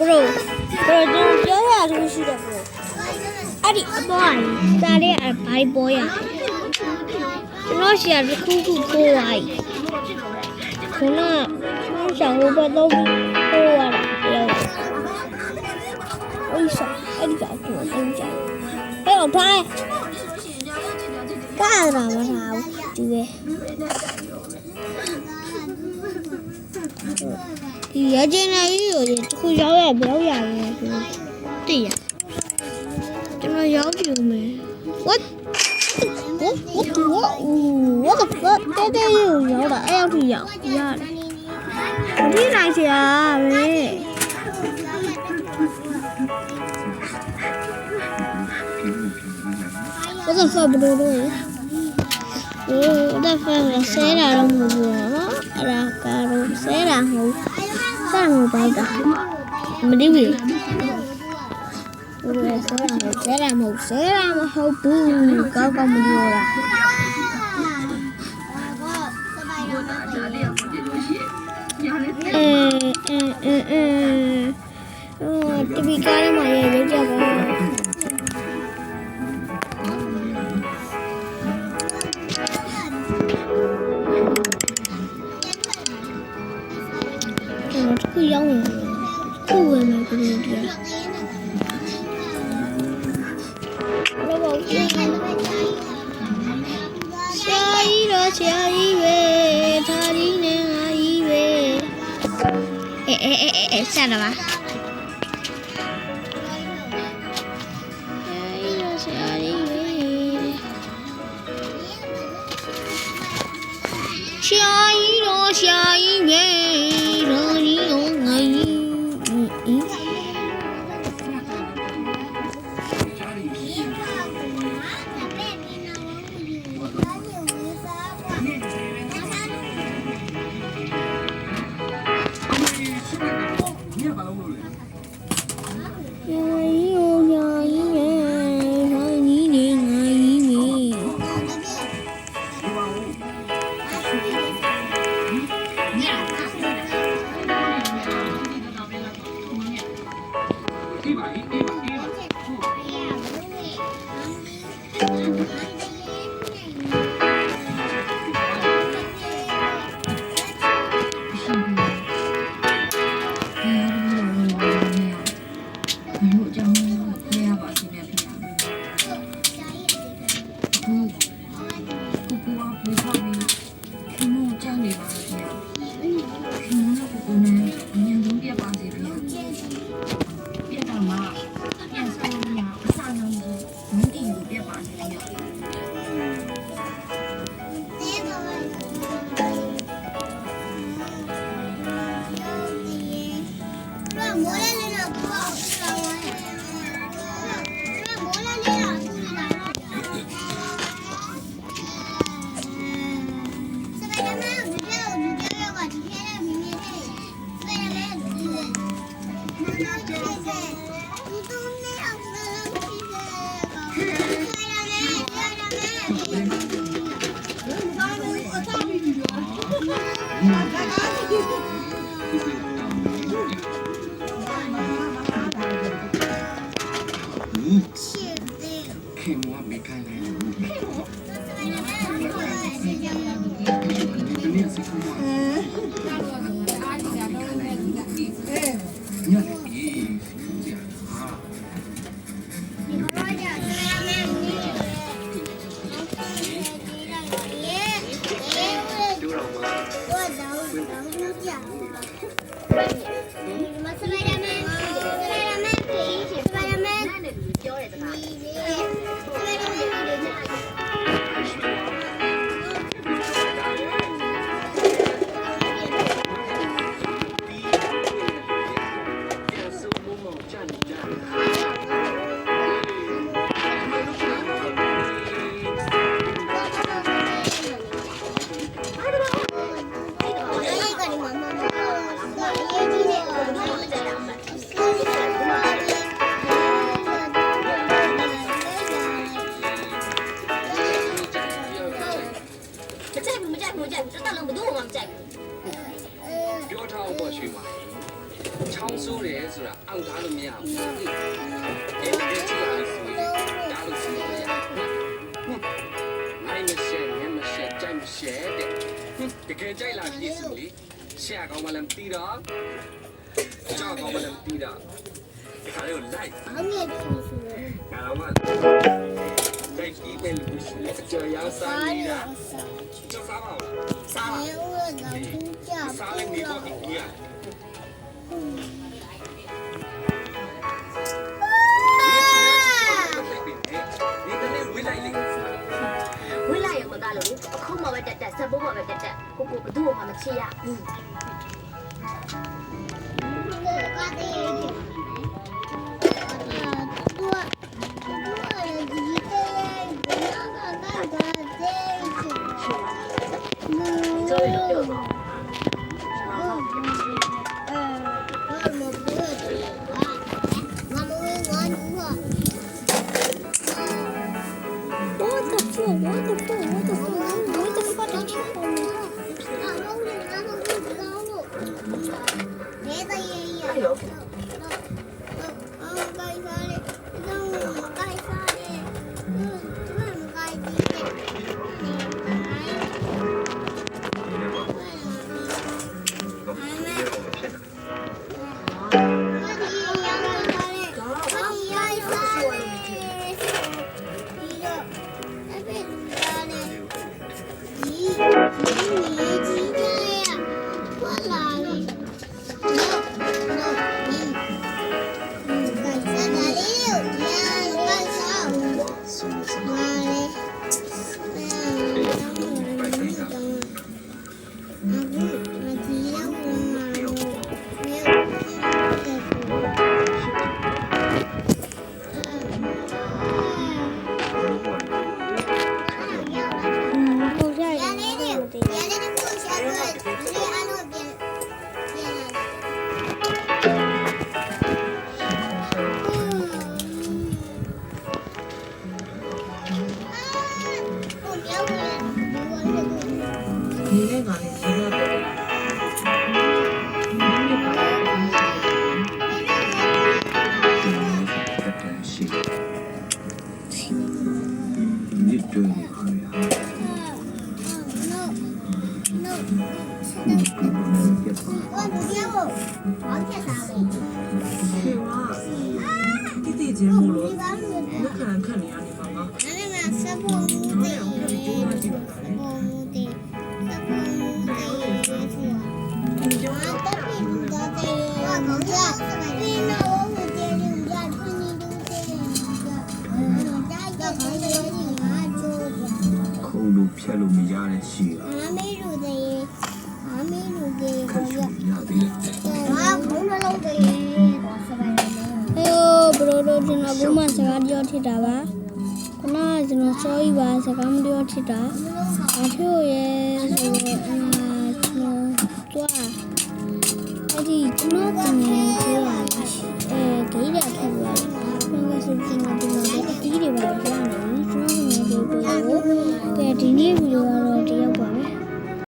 bro ကျွန်တော်ပြောရလို့ရှိတယ် bro အဲ့ဒီအပေါ်ကစားတဲ့ဘိုင်ပေါ်ရကျွန်တော်ရှာတစ်ခုခုထိုးလိုက်ခုနကဆောင်းဟိုဘက်တော့ထိုးရတာပြောအိုးစားအဲ့ဒီကတော့တင်းကြအဲ့တော့ထားကားလာမထားဘူးဒီပဲဒီရကျင်းလေးကိုတခုရောက်ရပြောရရင်တည်ရကျွန်တော်ရောက်ပြီမယ် what the fuck တဲ့ရောက်တာအဲ့ရောက်ထိရောက်ရတယ်ဒီနိုင်စရာပဲwhat the fuck ဘယ်လိုလဲwhat the fuck ဆဲတာတော့မဟုတ်ဘူးနော်အဲ့ဒါကတော့ဆဲတာမဟုတ်စံမပေါ့တာမသိဘူးဆဲတာမဟုတ်ဘူးကောက်မပြောတာတပီကားထဲမှာရေးကြပါခုရောက်နေခုဝင်မယ်ကိုပြောတယ်ဘာလို့ရှာရီတော့ရှာရီပဲဒါရီနဲ့ငါရီပဲဆက်တော့ပါရှာရီတော့ရှာရီပဲ ချောင်းဆိုးတယ်ဆိုတာအောက်ထားလို့မရဘူးဒီကြည့်လိုက်ဆိုရင်ဒါလို့ဆိုလို့ရနိုင်မရှက်ညမရှက်ကြိုက်မရှက်တဲ့တကယ်ကြိုက်လာပြည့်စုံလေရှက်ကောင်မလည်းမသိတော့ကြောက်ကောင်မလည်းမသိတော့ဒီခါလေးကိုလိုက် အမေတို့ဆိုရယ် ငါတော့မှတိုက်ပြီးပဲလို့ရှိတယ်ကြော်ရောက်စားနေတာကြောက်စားပါဦးစားပါ ဘယ်လိုလဲသူကြ စားလိုက်နေပေါ့ဒီက你的那未来领子。 ဝိလာရမကလို့အခုမှပဲတက်တက်ဆက်ဖို့မှပဲတက်တက်ကိုဘသူ့ကိုမှမချေရဘူး ကတည်းကဆိုရင်တော့ 你那个你提的对。 你对你可呀？对哇，弟弟节目了，我看你啊，你妈妈。抠路撇路没压的戏啊，看书压的。 ဘရိုတို့ကျွန်တော်ဘုမစကားပြောထစ်တာပါခုနကကျွန်တော်စောကြီးပါစကားမပြောထစ်တာအဖေရဲ့ဆိုတော့ကျွန်တော်တွားအဲ့ဒီကျွန်တော်တင်နေ